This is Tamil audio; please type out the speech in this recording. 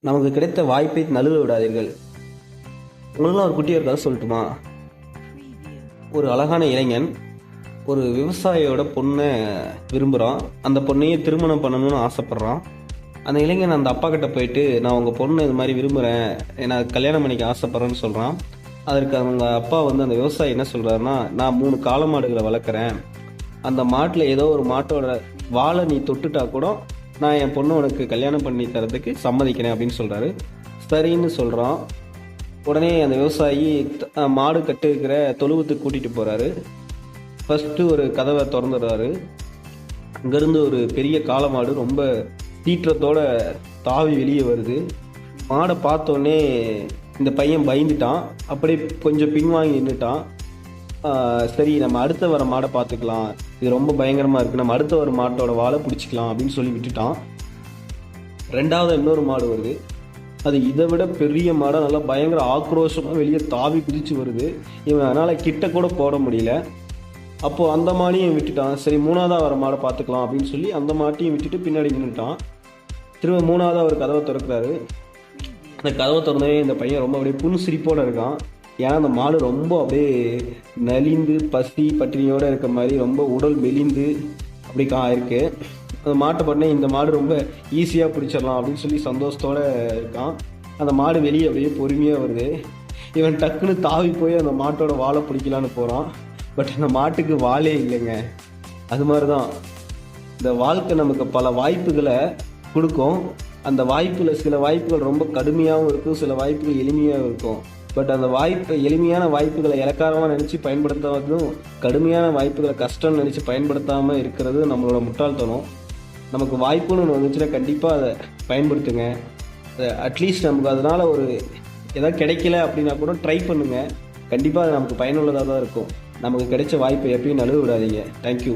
நமக்கு கிடைத்த வாய்ப்பை நழுவ விடாதீர்கள். உங்களுக்குலாம் ஒரு குட்டியாக கதை சொல்லட்டுமா? ஒரு அழகான இளைஞன் ஒரு விவசாயியோட பொண்ணை விரும்புகிறான். அந்த பொண்ணையே திருமணம் பண்ணணும்னு ஆசைப்பட்றான். அந்த இளைஞன் அந்த அப்பா கிட்ட போயிட்டு, நான் உங்கள் பொண்ணை இது மாதிரி விரும்புகிறேன், நான் கல்யாணம் பண்ணிக்க ஆசைப்பட்றேன்னு சொல்கிறான். அதற்கு அவங்க அப்பா அந்த விவசாயி என்ன சொல்கிறாருன்னா, நான் 3 காளை மாடுகளை வளர்க்குறேன், அந்த மாட்டில் ஏதோ ஒரு மாட்டோட வாழை நீ தொட்டுட்டா கூட நான் என் பொண்ணு உனக்கு கல்யாணம் பண்ணி தரதுக்கு சம்மதிக்கிறேன் அப்படின்னு சொல்கிறாரு. சரின்னு சொல்கிறான். உடனே அந்த விவசாயி மாடு கட்டு இருக்கிற தொழுவத்துக்கு கூட்டிகிட்டு போகிறாரு. ஃபஸ்ட்டு ஒரு கதவை திறந்துடுறாரு. அங்கேருந்து ஒரு பெரிய காளை மாடு ரொம்ப சீற்றத்தோட தாவி வெளியே வருது. மாடை பார்த்தோன்னே இந்த பையன் பயந்துட்டான். அப்படியே கொஞ்சம் பின்வாங்கி நின்றுட்டான். சரி, நம்ம அடுத்த வர மாடை பார்த்துக்கலாம், இது ரொம்ப பயங்கரமாக இருக்குது, நம்ம அடுத்த வர மாட்டோட வாழை பிடிச்சிக்கலாம் அப்படின்னு சொல்லி விட்டுட்டான். ரெண்டாவது இன்னொரு மாடு வருது. அது இதை விட பெரிய மாடாக நல்லா பயங்கர ஆக்ரோஷமாக வெளியே தாவி குதிச்சு வருது. இவன் அதனால் கிட்ட கூட போட முடியல. அப்போது அந்த மாட்டையும் விட்டுட்டான். சரி, மூணாவதாக வர மாடை பார்த்துக்கலாம் அப்படின்னு சொல்லி அந்த மாட்டையும் விட்டுட்டு பின்னாடி நின்றுட்டான். திரும்ப மூணாவதாக ஒரு கதவை திறக்கிறாரு. அந்த கதவை திறந்தவே இந்த பையன் ரொம்ப அப்படியே புன்சிரிப்போடு இருக்கான். ஏன்னா அந்த மாடு ரொம்ப அப்படியே நலிந்து பசி பட்டினியோடு இருக்க மாதிரி ரொம்ப உடல் மெலிந்து அப்படி இருக்கு. அந்த மாட்டை பண்ணே இந்த மாடு ரொம்ப ஈஸியாக பிடிச்சிடலாம் அப்படின்னு சொல்லி சந்தோஷத்தோடு இருக்கான். அந்த மாடு வெளியே அப்படியே பொறுமையாக வருது. இவன் டக்குன்னு தாவி போய் அந்த மாட்டோட வாழை பிடிக்கலான்னு போகிறான். பட் அந்த மாட்டுக்கு வாழே இல்லைங்க. அது மாதிரி தான் இந்த வாழ்க்கை நமக்கு பல வாய்ப்புகளை கொடுக்கும். அந்த வாய்ப்பில் சில வாய்ப்புகள் ரொம்ப கடுமையாகவும் இருக்கும், சில வாய்ப்புகள் எளிமையாகவும் இருக்கும். பட் அந்த எளிமையான வாய்ப்புகளை இலக்காரமாக நினச்சி பயன்படுத்தாததும், கடுமையான வாய்ப்புகளை கஷ்டம்னு நினச்சி பயன்படுத்தாமல் இருக்கிறது நம்மளோட முட்டாள்தனம். நமக்கு வாய்ப்புன்னு ஒன்று வந்துச்சுன்னா கண்டிப்பாக அதை பயன்படுத்துங்க. அட்லீஸ்ட் நமக்கு அதனால் ஒரு எதாவது கிடைக்கல அப்படின்னா கூட ட்ரை பண்ணுங்கள். கண்டிப்பாக அது நமக்கு பயனுள்ளதாக தான் இருக்கும். நமக்கு கிடைச்ச வாய்ப்பை எப்பயும் நழுவ விடாதீங்க. தேங்க்யூ.